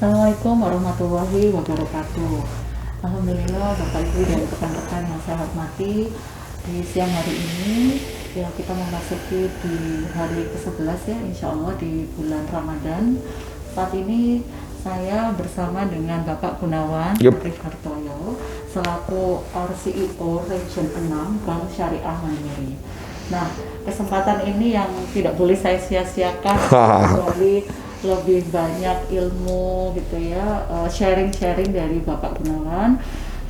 Assalamualaikum warahmatullahi wabarakatuh. Alhamdulillah Bapak Ibu dan rekan-rekan yang saya hormati, di siang hari ini ya kita memasuki di hari ke-11 ya, insya Allah di bulan Ramadan. Saat ini saya bersama dengan Bapak Gunawan Hartoyo selaku RCEO Region 6 Bank Syariah Mandiri. Nah, kesempatan ini yang tidak boleh saya sia-siakan kecuali lebih banyak ilmu gitu ya, sharing-sharing dari Bapak Gunawan,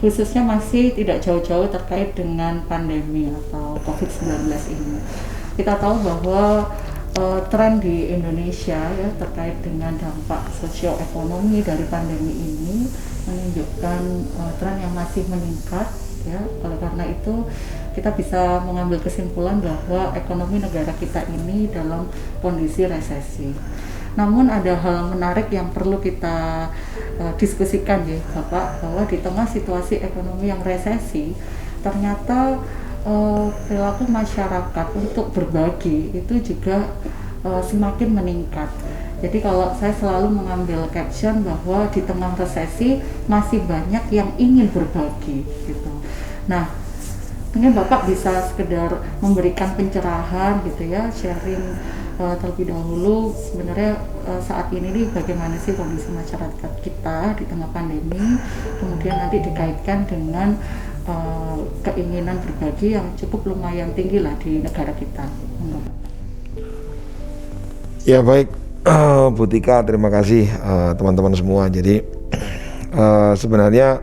khususnya masih tidak jauh-jauh terkait dengan pandemi atau COVID-19 ini. Kita tahu bahwa tren di Indonesia ya terkait dengan dampak sosioekonomi dari pandemi ini menunjukkan tren yang masih meningkat ya. Oleh karena itu kita bisa mengambil kesimpulan bahwa ekonomi negara kita ini dalam kondisi resesi. Namun ada hal menarik yang perlu kita diskusikan ya Bapak, bahwa di tengah situasi ekonomi yang resesi ternyata perilaku masyarakat untuk berbagi itu juga semakin meningkat. Jadi kalau saya selalu mengambil caption bahwa di tengah resesi masih banyak yang ingin berbagi gitu. Nah, mungkin Bapak bisa sekedar memberikan pencerahan gitu ya, sharing terlebih dahulu sebenarnya saat ini nih bagaimana sih kondisi masyarakat kita di tengah pandemi, kemudian nanti dikaitkan dengan keinginan berbagi yang cukup lumayan tinggi lah di negara kita. Ya baik, Bu Tika, terima kasih teman-teman semua. Jadi sebenarnya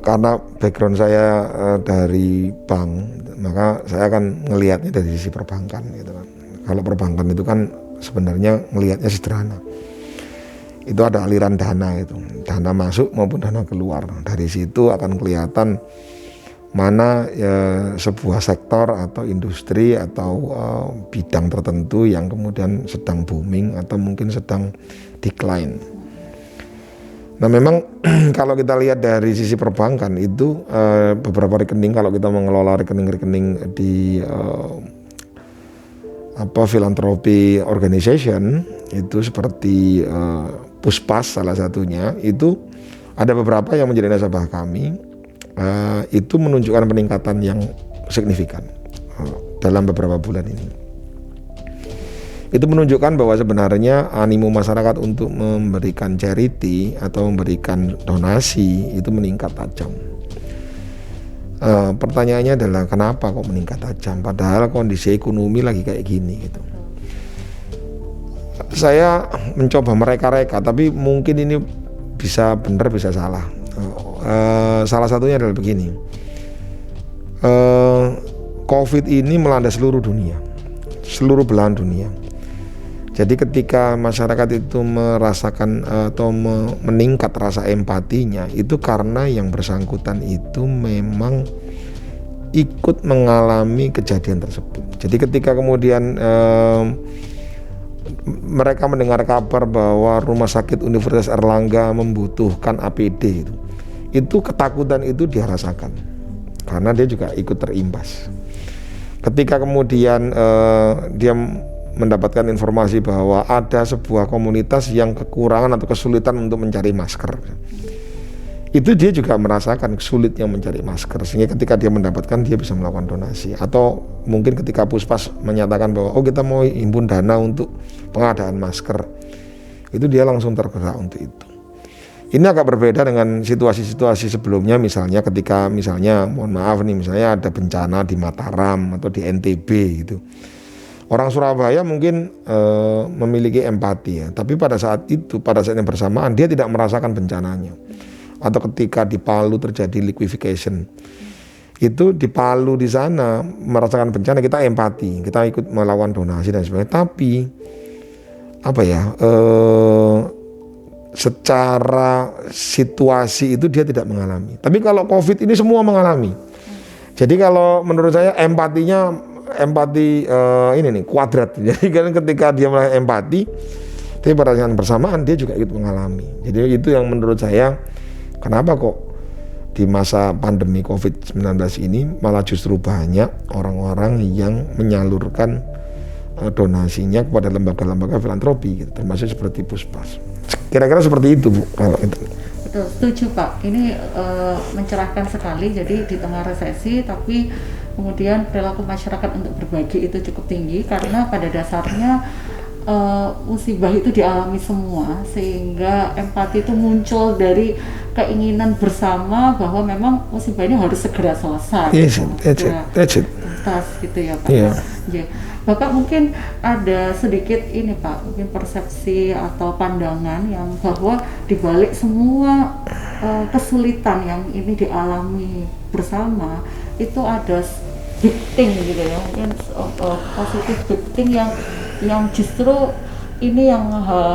karena background saya dari bank, maka saya akan ngelihatnya dari sisi perbankan gitu kan. Kalau perbankan itu kan sebenarnya ngelihatnya sederhana. Itu ada aliran dana itu, dana masuk maupun dana keluar. Dari situ akan kelihatan mana ya, sebuah sektor atau industri atau bidang tertentu yang kemudian sedang booming atau mungkin sedang decline. Nah memang kalau kita lihat dari sisi perbankan itu beberapa rekening, kalau kita mengelola rekening-rekening di philanthropy organization itu seperti Puspas salah satunya, itu ada beberapa yang menjadi nasabah kami, itu menunjukkan peningkatan yang signifikan dalam beberapa bulan ini. Itu menunjukkan bahwa sebenarnya animo masyarakat untuk memberikan charity atau memberikan donasi itu meningkat tajam. Pertanyaannya adalah kenapa kok meningkat tajam padahal kondisi ekonomi lagi kayak gini gitu. Saya mencoba mereka-reka, tapi mungkin ini bisa benar bisa salah. Salah satunya adalah begini, COVID ini melanda seluruh dunia, seluruh belahan dunia. Jadi ketika masyarakat itu merasakan atau meningkat rasa empatinya, itu karena yang bersangkutan itu memang ikut mengalami kejadian tersebut. Jadi ketika kemudian mereka mendengar kabar bahwa Rumah Sakit Universitas Airlangga membutuhkan APD, itu ketakutan itu dia rasakan karena dia juga ikut terimbas. Ketika kemudian dia mendapatkan informasi bahwa ada sebuah komunitas yang kekurangan atau kesulitan untuk mencari masker, itu dia juga merasakan sulitnya mencari masker, sehingga ketika dia mendapatkan dia bisa melakukan donasi. Atau mungkin ketika Puspas menyatakan bahwa kita mau himpun dana untuk pengadaan masker, itu dia langsung tergerak untuk itu. Ini agak berbeda dengan situasi-situasi sebelumnya, misalnya ketika mohon maaf nih, misalnya ada bencana di Mataram atau di NTB gitu. Orang Surabaya mungkin memiliki empati ya, tapi pada saat yang bersamaan dia tidak merasakan bencananya. Atau ketika di Palu terjadi liquefaction, itu di Palu di sana merasakan bencana, kita empati, kita ikut melawan donasi dan sebagainya. Tapi secara situasi itu dia tidak mengalami. Tapi kalau COVID ini semua mengalami. Jadi kalau menurut saya empati ini nih kuadrat. Jadi kan ketika dia mulai empati, tapi pada saat bersamaan dia juga ikut mengalami. Jadi itu yang menurut saya kenapa kok di masa pandemi COVID-19 ini malah justru banyak orang-orang yang menyalurkan donasinya kepada lembaga-lembaga filantropi gitu, termasuk seperti Puspas. Kira-kira seperti itu Bu kalau itu. Betul, setuju Pak. Ini mencerahkan sekali. Jadi di tengah resesi, tapi kemudian perilaku masyarakat untuk berbagi itu cukup tinggi karena pada dasarnya musibah itu dialami semua, sehingga empati itu muncul dari keinginan bersama bahwa memang musibah ini harus segera selesai. Yes, that's it. Tuntas gitu ya Pak. Yeah. Ya. Bapak mungkin ada sedikit ini Pak, mungkin persepsi atau pandangan yang bahwa dibalik semua kesulitan yang ini dialami bersama itu ada big thing gitu ya, mungkin positif big thing yang justru ini yang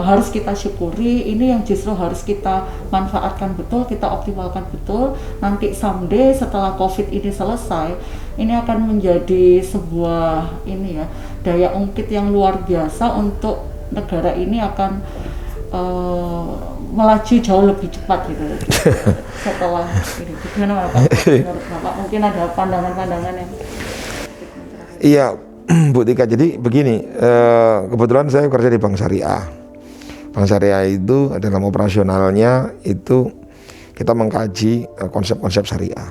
harus kita syukuri, ini yang justru harus kita manfaatkan betul, kita optimalkan betul. Nanti someday setelah COVID ini selesai, ini akan menjadi sebuah ini ya, daya ungkit yang luar biasa untuk negara ini akan melaju jauh lebih cepat gitu. Setelah ini, gimana Pak? Menurut Bapak mungkin ada pandangan-pandangan yang Iya, Bu Tika, jadi begini, kebetulan saya kerja di Bank Syariah. Bank Syariah itu dalam operasionalnya itu kita mengkaji konsep-konsep syariah.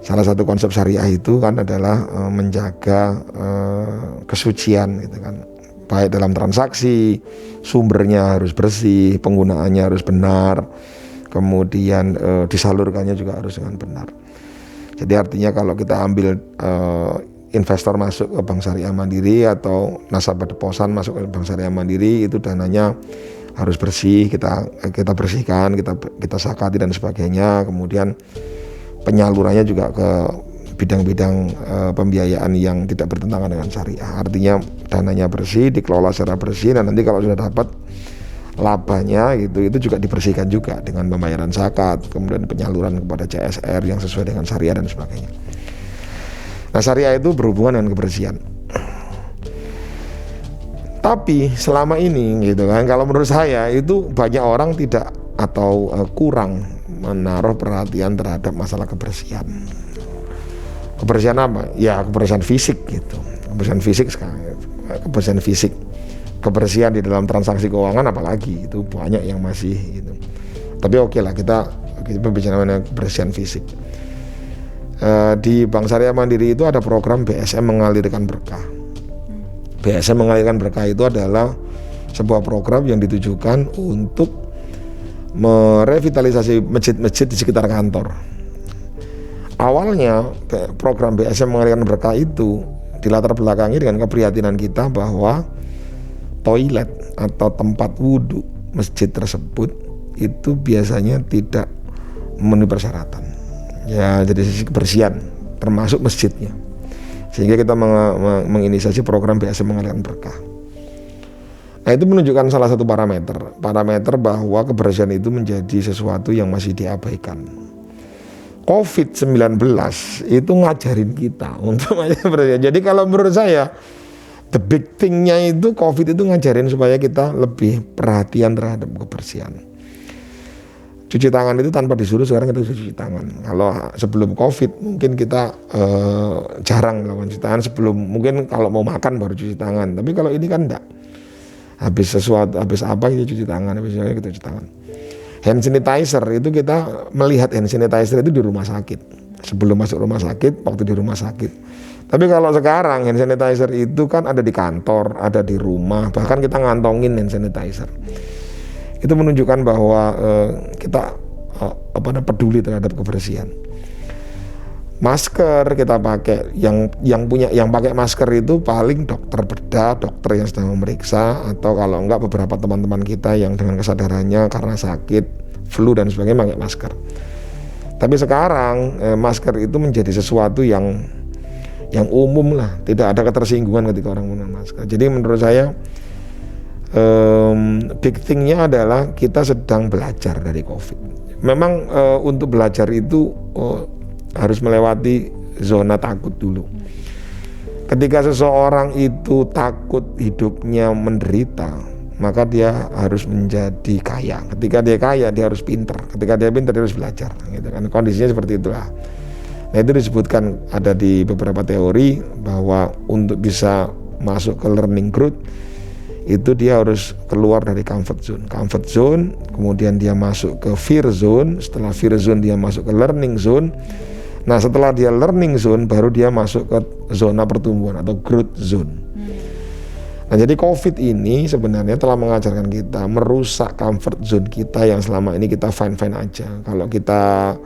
Salah satu konsep syariah itu kan adalah menjaga kesucian gitu kan. Baik dalam transaksi, sumbernya harus bersih, penggunaannya harus benar, kemudian disalurkannya juga harus dengan benar. Jadi artinya kalau kita ambil investor masuk ke Bank Syariah Mandiri atau nasabah deposan masuk ke Bank Syariah Mandiri, itu dananya harus bersih, kita bersihkan, kita zakati dan sebagainya. Kemudian penyalurannya juga ke bidang-bidang pembiayaan yang tidak bertentangan dengan syariah. Artinya dananya bersih, dikelola secara bersih, dan nanti kalau sudah dapat labanya itu juga dibersihkan juga dengan pembayaran zakat, kemudian penyaluran kepada CSR yang sesuai dengan syariah dan sebagainya. Nah, syariah itu berhubungan dengan kebersihan. Tapi selama ini gitu kan, kalau menurut saya itu banyak orang tidak atau kurang menaruh perhatian terhadap masalah kebersihan. Kebersihan apa? Ya kebersihan fisik gitu. Kebersihan fisik sekarang. Kebersihan fisik. Kebersihan di dalam transaksi keuangan apalagi itu banyak yang masih gitu. Tapi oke lah, kita bicara mengenai kebersihan fisik. Di Bank Syariah Mandiri itu ada program BSM mengalirkan berkah. BSM mengalirkan berkah itu adalah sebuah program yang ditujukan untuk merevitalisasi masjid-masjid di sekitar kantor. Awalnya program BSM mengalirkan berkah itu dilatar belakangi dengan keprihatinan kita bahwa toilet atau tempat wudhu masjid tersebut itu biasanya tidak memenuhi persyaratan. Ya, dari sisi kebersihan termasuk masjidnya. Sehingga kita menginisiasi program BSM mengalirkan berkah. Nah, itu menunjukkan salah satu parameter bahwa kebersihan itu menjadi sesuatu yang masih diabaikan. COVID-19 itu ngajarin kita untuk bersihan. Jadi kalau menurut saya the big thing-nya itu COVID itu ngajarin supaya kita lebih perhatian terhadap kebersihan. Cuci tangan itu tanpa disuruh sekarang kita cuci tangan. Kalau sebelum COVID mungkin kita jarang melakukan cuci tangan, mungkin kalau mau makan baru cuci tangan. Tapi kalau ini kan enggak. Habis apa kita cuci tangan, habis kita cuci tangan. Hand sanitizer itu kita melihat hand sanitizer itu di rumah sakit. Sebelum masuk rumah sakit, waktu di rumah sakit. Tapi kalau sekarang hand sanitizer itu kan ada di kantor, ada di rumah, bahkan kita ngantongin hand sanitizer. Itu menunjukkan bahwa kita peduli terhadap kebersihan. Masker kita pakai, yang pakai masker itu paling dokter bedah, dokter yang sedang memeriksa, atau kalau enggak beberapa teman-teman kita yang dengan kesadarannya karena sakit, flu dan sebagainya pakai masker. Tapi sekarang masker itu menjadi sesuatu yang umum lah, tidak ada ketersinggungan ketika orang menggunakan masker. Jadi menurut saya big thing-nya adalah kita sedang belajar dari COVID. Memang untuk belajar itu harus melewati zona takut dulu. Ketika seseorang itu takut hidupnya menderita, maka dia harus menjadi kaya. Ketika dia kaya, dia harus pinter. Ketika dia pinter, dia harus belajar. Gitu kan? Kondisinya seperti itulah. Nah, itu disebutkan ada di beberapa teori bahwa untuk bisa masuk ke learning growth, itu dia harus keluar dari comfort zone, kemudian dia masuk ke fear zone, setelah fear zone dia masuk ke learning zone. Nah setelah dia learning zone baru dia masuk ke zona pertumbuhan atau growth zone. Nah jadi COVID ini sebenarnya telah mengajarkan kita merusak comfort zone kita yang selama ini kita fine-fine aja. Kalau kita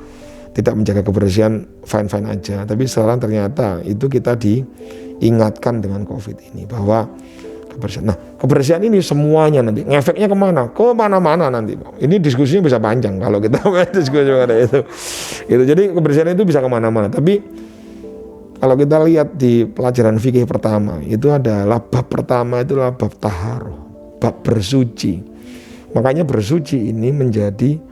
tidak menjaga kebersihan fine-fine aja, tapi sekarang ternyata itu kita diingatkan dengan COVID ini bahwa kebersihan. Nah, kebersihan ini semuanya nanti ngefeknya kemana? Ke mana-mana nanti. Ini diskusinya bisa panjang kalau kita diskusi mengenai itu. Jadi kebersihan itu bisa kemana-mana. Tapi kalau kita lihat di pelajaran fikih pertama, itu adalah bab pertama itu adalah bab taharuh, bab bersuci. Makanya bersuci ini menjadi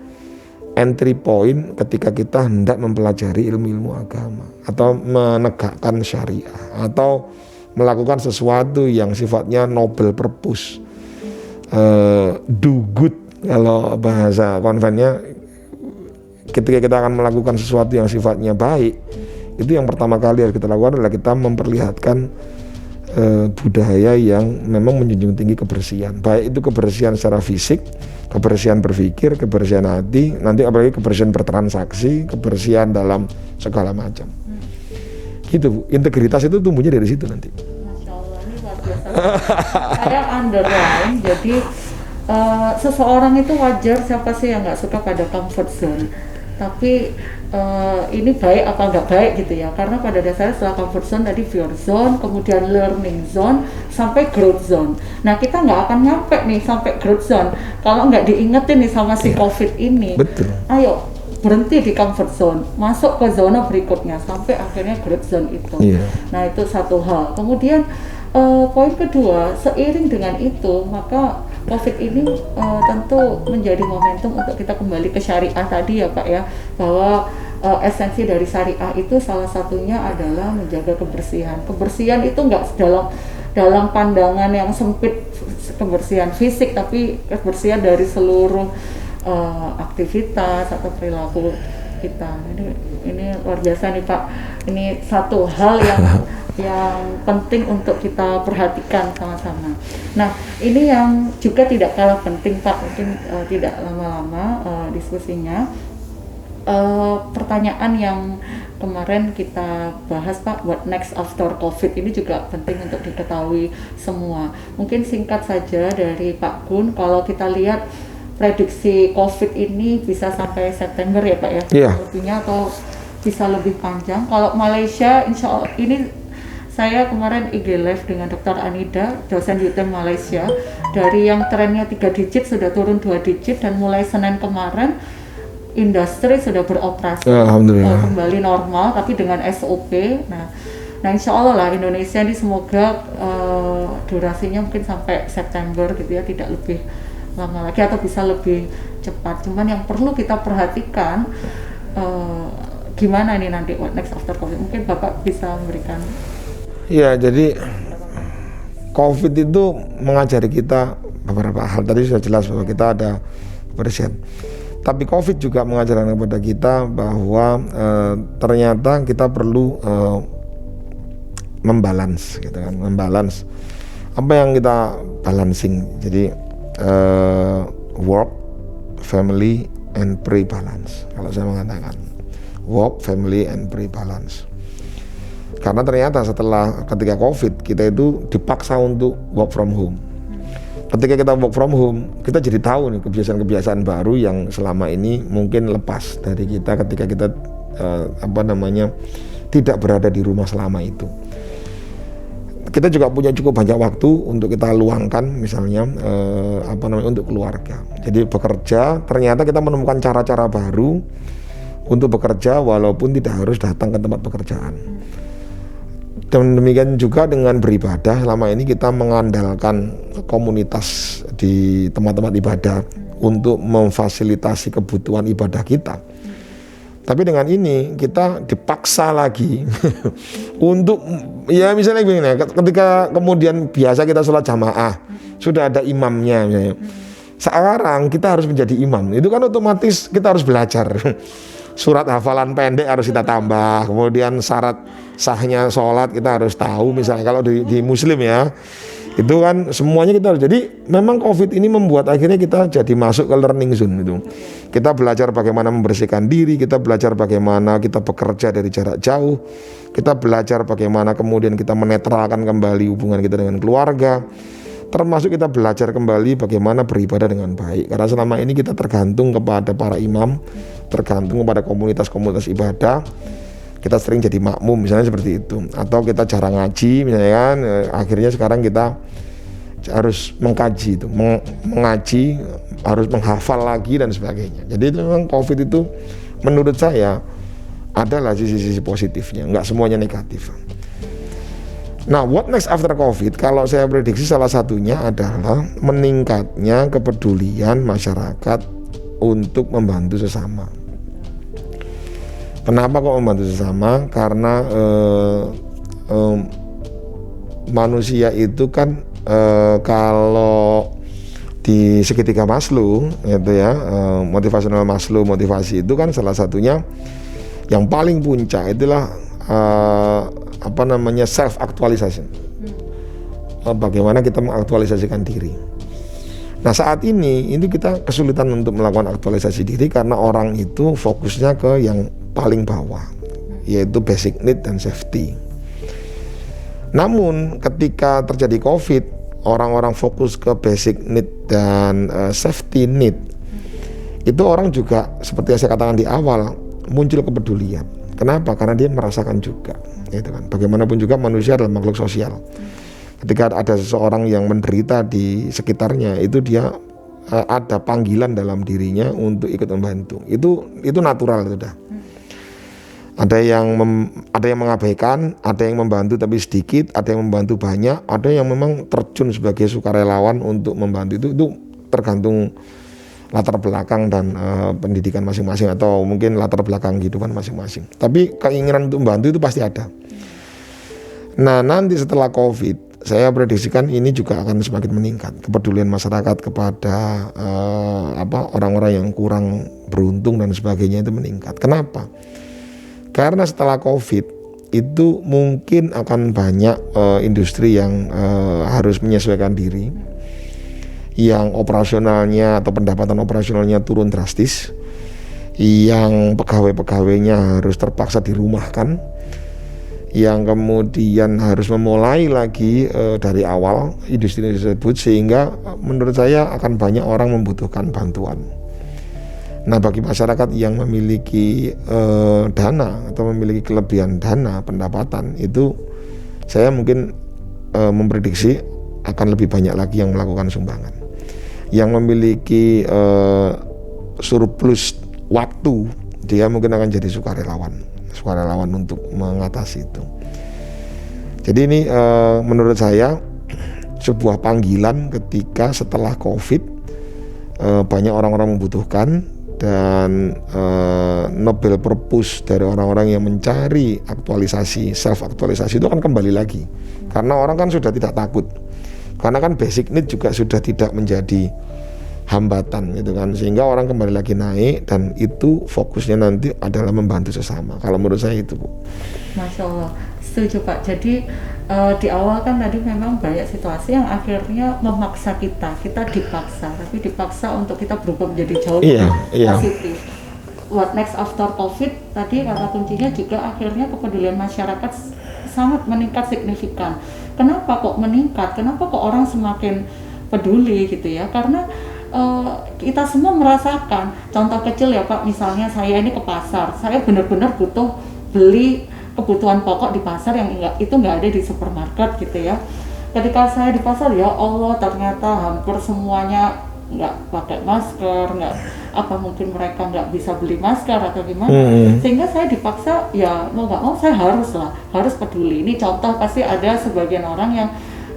entry point ketika kita hendak mempelajari ilmu-ilmu agama atau menegakkan syariah atau melakukan sesuatu yang sifatnya noble purpose, do good kalau bahasa konvennya. Ketika kita akan melakukan sesuatu yang sifatnya baik, itu yang pertama kali harus kita lakukan adalah kita memperlihatkan budaya yang memang menjunjung tinggi kebersihan, baik itu kebersihan secara fisik, kebersihan berpikir, kebersihan hati, nanti apalagi kebersihan bertransaksi, kebersihan dalam segala macam. Gitu Bu, integritas itu tumbuhnya dari situ nanti. Masya Allah, ini luar biasa. Saya underline, jadi seseorang itu wajar, siapa sih yang nggak suka pada comfort zone. Tapi ini baik apa nggak baik gitu ya, karena pada dasarnya setelah comfort zone tadi fear zone, kemudian learning zone, sampai growth zone. Nah kita nggak akan nyampe nih sampai growth zone kalau nggak diingetin nih sama si COVID ini. Betul. Ayo berhenti di comfort zone, masuk ke zona berikutnya sampai akhirnya growth zone itu. Nah itu satu hal. Kemudian poin kedua, seiring dengan itu maka COVID ini tentu menjadi momentum untuk kita kembali ke syariah tadi ya Pak ya, bahwa esensi dari syariah itu salah satunya adalah menjaga kebersihan. Kebersihan itu nggak dalam pandangan yang sempit kebersihan fisik, tapi kebersihan dari seluruh aktivitas atau perilaku kita. Ini luar biasa nih Pak. Ini satu hal yang penting untuk kita perhatikan sama-sama. Nah, ini yang juga tidak kalah penting Pak. Mungkin tidak lama-lama diskusinya. Pertanyaan yang kemarin kita bahas Pak, what next after COVID ini juga penting untuk diketahui semua. Mungkin singkat saja dari Pak Gun, kalau kita lihat prediksi COVID ini bisa sampai September ya Pak ya? Iya. Lebihnya atau bisa lebih panjang. Kalau Malaysia, insya Allah ini saya kemarin IG live dengan Dr. Anida, dosen UTM Malaysia. Dari yang trennya 3 digit sudah turun 2 digit dan mulai Senin kemarin industri sudah beroperasi. Alhamdulillah. Kembali normal tapi dengan SOP. Nah insya Allah lah Indonesia ini semoga durasinya mungkin sampai September gitu ya, tidak lebih lama lagi atau bisa lebih cepat. Cuman yang perlu kita perhatikan gimana nih nanti what next after COVID. Mungkin Bapak bisa memberikan. Ya, jadi COVID itu mengajari kita beberapa hal. Tadi sudah jelas bahwa kita ada kebersihan. Tapi COVID juga mengajarkan kepada kita bahwa ternyata kita perlu membalance, gitu kan, membalance. Apa yang kita balancing? Jadi work, family, and pray balance. Kalau saya mengatakan work, family, and pray balance. Karena ternyata ketika COVID kita itu dipaksa untuk work from home. Ketika kita work from home, kita jadi tahu nih kebiasaan-kebiasaan baru yang selama ini mungkin lepas dari kita ketika kita tidak berada di rumah selama itu. Kita juga punya cukup banyak waktu untuk kita luangkan, misalnya untuk keluarga. Jadi bekerja, ternyata kita menemukan cara-cara baru untuk bekerja walaupun tidak harus datang ke tempat pekerjaan. Dan demikian juga dengan beribadah, selama ini kita mengandalkan komunitas di tempat-tempat ibadah untuk memfasilitasi kebutuhan ibadah kita. Tapi dengan ini kita dipaksa lagi untuk, ya misalnya begini, ketika kemudian biasa kita sholat jamaah, sudah ada imamnya misalnya. Sekarang kita harus menjadi imam, itu kan otomatis kita harus belajar. surat hafalan pendek harus kita tambah, kemudian syarat sahnya sholat kita harus tahu, misalnya kalau di muslim ya, itu kan semuanya kita harus. Jadi memang COVID ini membuat akhirnya kita jadi masuk ke learning zone itu. Kita belajar bagaimana membersihkan diri, kita belajar bagaimana kita bekerja dari jarak jauh, kita belajar bagaimana kemudian kita menetralkan kembali hubungan kita dengan keluarga, termasuk kita belajar kembali bagaimana beribadah dengan baik. Karena selama ini kita tergantung kepada para imam, tergantung kepada komunitas-komunitas ibadah. Kita sering jadi makmum misalnya seperti itu, atau kita jarang ngaji misalnya kan, akhirnya sekarang kita harus mengkaji itu, mengaji, harus menghafal lagi dan sebagainya. Jadi itu memang COVID itu menurut saya adalah sisi-sisi positifnya, nggak semuanya negatif. Nah, what next after COVID? Kalau saya prediksi salah satunya adalah meningkatnya kepedulian masyarakat untuk membantu sesama. Kenapa kok membantu sesama? Karena manusia itu kan kalau di segitiga Maslow gitu ya, motivational Maslow, motivasi itu kan salah satunya yang paling puncak itulah self actualization. Bagaimana kita mengaktualisasikan diri. Nah, saat ini kita kesulitan untuk melakukan aktualisasi diri karena orang itu fokusnya ke yang paling bawah, yaitu basic need dan safety. Namun ketika terjadi COVID, orang-orang fokus ke basic need dan safety need, itu orang juga seperti yang saya katakan di awal, muncul kepedulian. Kenapa? Karena dia merasakan juga, gitu kan. Bagaimanapun juga manusia adalah makhluk sosial. Ketika ada seseorang yang menderita di sekitarnya, itu dia ada panggilan dalam dirinya untuk ikut membantu. Itu natural sudah. Ada yang mengabaikan, ada yang membantu tapi sedikit, ada yang membantu banyak, ada yang memang terjun sebagai sukarelawan untuk membantu. Itu tergantung latar belakang dan pendidikan masing-masing, atau mungkin latar belakang kehidupan masing-masing. Tapi keinginan untuk membantu itu pasti ada. Nah, nanti setelah COVID, saya prediksikan ini juga akan semakin meningkat kepedulian masyarakat kepada orang-orang yang kurang beruntung dan sebagainya, itu meningkat. Kenapa? Karena setelah COVID itu mungkin akan banyak industri yang harus menyesuaikan diri, yang operasionalnya atau pendapatan operasionalnya turun drastis, yang pegawai-pegawainya harus terpaksa dirumahkan, yang kemudian harus memulai lagi dari awal industri tersebut, sehingga menurut saya akan banyak orang membutuhkan bantuan. Nah, bagi masyarakat yang memiliki dana atau memiliki kelebihan dana pendapatan, itu saya mungkin memprediksi akan lebih banyak lagi yang melakukan sumbangan. Yang memiliki surplus waktu, dia mungkin akan jadi sukarelawan untuk mengatasi itu. Jadi ini menurut saya sebuah panggilan ketika setelah COVID banyak orang-orang membutuhkan, dan Nobel purpose dari orang-orang yang mencari aktualisasi, self aktualisasi itu akan kembali lagi, karena orang kan sudah tidak takut, karena kan basic need juga sudah tidak menjadi hambatan gitu kan, sehingga orang kembali lagi naik, dan itu fokusnya nanti adalah membantu sesama. Kalau menurut saya itu, Bu. Masya Allah, setuju Pak. Jadi di awal kan tadi memang banyak situasi yang akhirnya memaksa kita dipaksa, tapi dipaksa untuk kita berubah menjadi jauh lebih positif. What next after COVID tadi kata kuncinya juga akhirnya kepedulian masyarakat sangat meningkat signifikan. Kenapa kok meningkat? Kenapa kok orang semakin peduli gitu ya? Karena kita semua merasakan. Contoh kecil ya Pak, misalnya saya ini ke pasar, saya benar-benar butuh beli kebutuhan pokok di pasar yang nggak ada di supermarket gitu ya. Ketika saya di pasar, ya Allah, ternyata hampir semuanya nggak pakai masker, mungkin mereka nggak bisa beli masker atau gimana, sehingga saya dipaksa, ya mau nggak mau saya harus peduli. Ini contoh, pasti ada sebagian orang yang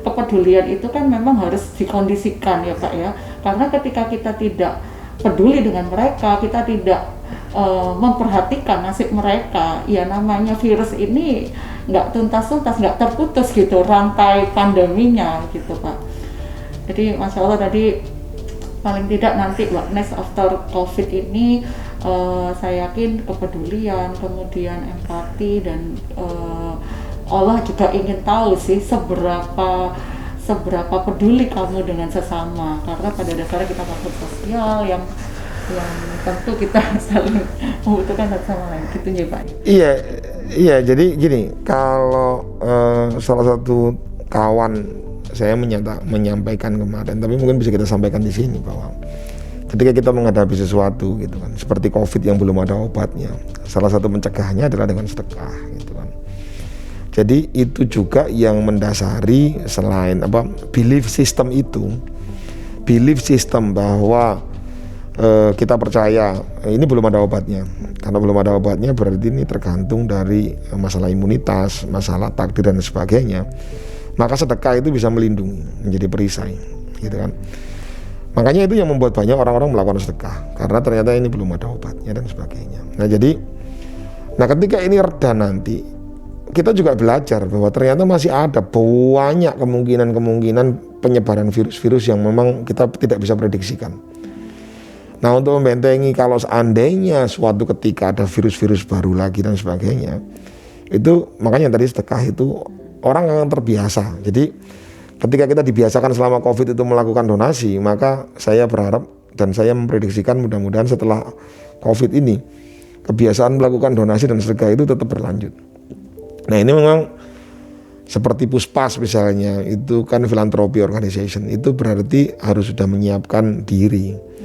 kepedulian itu kan memang harus dikondisikan ya Pak ya, karena ketika kita tidak peduli dengan mereka, kita tidak memperhatikan nasib mereka, ya namanya virus ini nggak tuntas-tuntas, nggak terputus gitu rantai pandeminya gitu Pak. Jadi Masya Allah tadi paling tidak nanti next after COVID ini saya yakin kepedulian, kemudian empati, dan Allah juga ingin tahu sih seberapa peduli kamu dengan sesama, karena pada dasarnya kita makhluk sosial yang tentu kita saling membutuhkan satu sama lain, gitu ya Pak. Iya, jadi gini, kalau salah satu kawan saya menyampaikan kemarin, tapi mungkin bisa kita sampaikan di sini, bahwa ketika kita menghadapi sesuatu gitu kan, seperti COVID yang belum ada obatnya, salah satu pencegahannya adalah dengan sedekah gitu kan. Jadi itu juga yang mendasari, selain belief system bahwa kita percaya ini belum ada obatnya. Karena belum ada obatnya berarti ini tergantung dari masalah imunitas, masalah takdir dan sebagainya. Maka sedekah itu bisa melindungi, menjadi perisai gitu kan. Makanya itu yang membuat banyak orang-orang melakukan sedekah, karena ternyata ini belum ada obatnya dan sebagainya. Nah ketika ini reda nanti, kita juga belajar bahwa ternyata masih ada banyak kemungkinan penyebaran virus-virus yang memang kita tidak bisa prediksikan. Nah untuk membentengi kalau seandainya suatu ketika ada virus-virus baru lagi dan sebagainya, itu makanya tadi sedekah itu orang akan terbiasa. Jadi ketika kita dibiasakan selama COVID itu melakukan donasi, maka saya berharap dan saya memprediksikan mudah-mudahan setelah COVID ini kebiasaan melakukan donasi dan sedekah itu tetap berlanjut. Nah ini memang seperti Puspas misalnya, itu kan philanthropy organization, itu berarti harus sudah menyiapkan diri.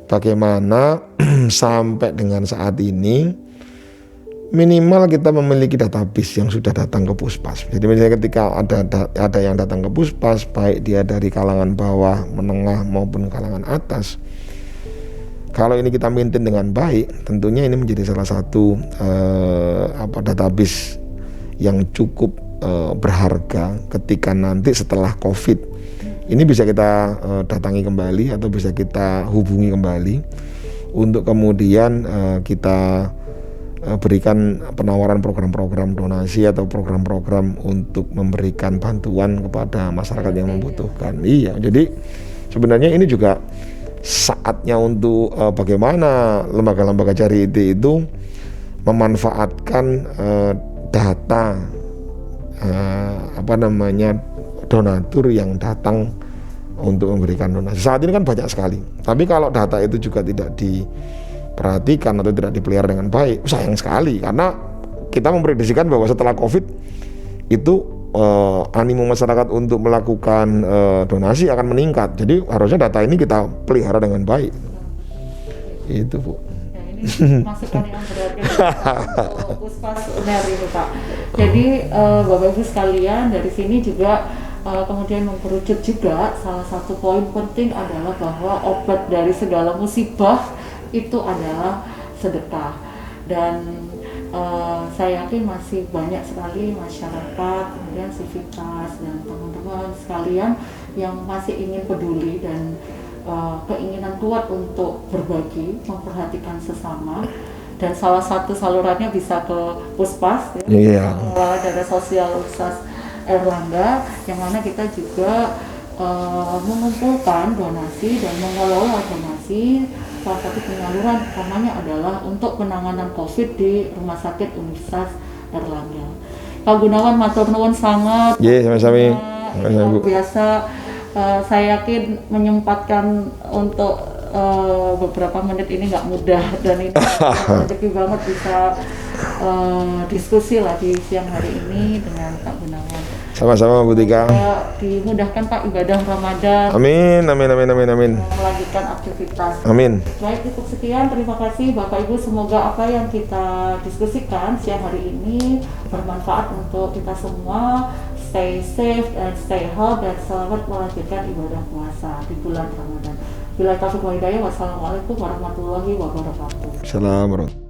Bagaimana sampai dengan saat ini minimal kita memiliki database yang sudah datang ke Puspas. Jadi misalnya ketika ada yang datang ke Puspas, baik dia dari kalangan bawah, menengah maupun kalangan atas, kalau ini kita maintain dengan baik, tentunya ini menjadi salah satu database yang cukup berharga ketika nanti setelah COVID ini bisa kita datangi kembali atau bisa kita hubungi kembali untuk kemudian kita berikan penawaran program-program donasi atau program-program untuk memberikan bantuan kepada masyarakat yang membutuhkan. Iya, jadi sebenarnya ini juga saatnya untuk bagaimana lembaga-lembaga charity itu memanfaatkan data donatur yang datang untuk memberikan donasi. Saat ini kan banyak sekali, tapi kalau data itu juga tidak diperhatikan atau tidak dipelihara dengan baik, sayang sekali, karena kita memprediksikan bahwa setelah COVID itu animo masyarakat untuk melakukan donasi akan meningkat. Jadi harusnya data ini kita pelihara dengan baik. Itu Bu. Ini masukan yang berarti untuk Puspas Uner itu Pak. Jadi Bapak Ibu sekalian, dari sini juga kemudian mengerucut juga salah satu poin penting adalah bahwa obat dari segala musibah itu adalah sedekah. Dan saya yakin masih banyak sekali masyarakat, kemudian sivitas dan teman-teman sekalian yang masih ingin peduli dan keinginan kuat untuk berbagi, memperhatikan sesama, dan salah satu salurannya bisa ke Puspas, Dana Sosial Universitas Erlangga, yang mana kita juga mengumpulkan donasi dan mengelola donasi. Salah satu penyaluran utamanya adalah untuk penanganan COVID di Rumah Sakit Universitas Erlangga. Pak Gunawan, matur nuwun sangat. Sama-sama. Luar biasa. Saya yakin menyempatkan untuk beberapa menit ini nggak mudah, dan ini rezeki banget bisa diskusi lah di siang hari ini dengan Pak Gunawan. Sama-sama Bu Tika. Dimudahkan Pak ibadah Ramadan. Amin. Melanjutkan aktivitas. Amin. Baik, cukup sekian. Terima kasih Bapak Ibu. Semoga apa yang kita diskusikan siang hari ini bermanfaat untuk kita semua. Stay safe and stay healthy, dan selamat melanjutkan ibadah puasa di bulan Ramadan. Bila taufiq wa hidayah, wassalamualaikum warahmatullahi wabarakatuh. Assalamualaikum.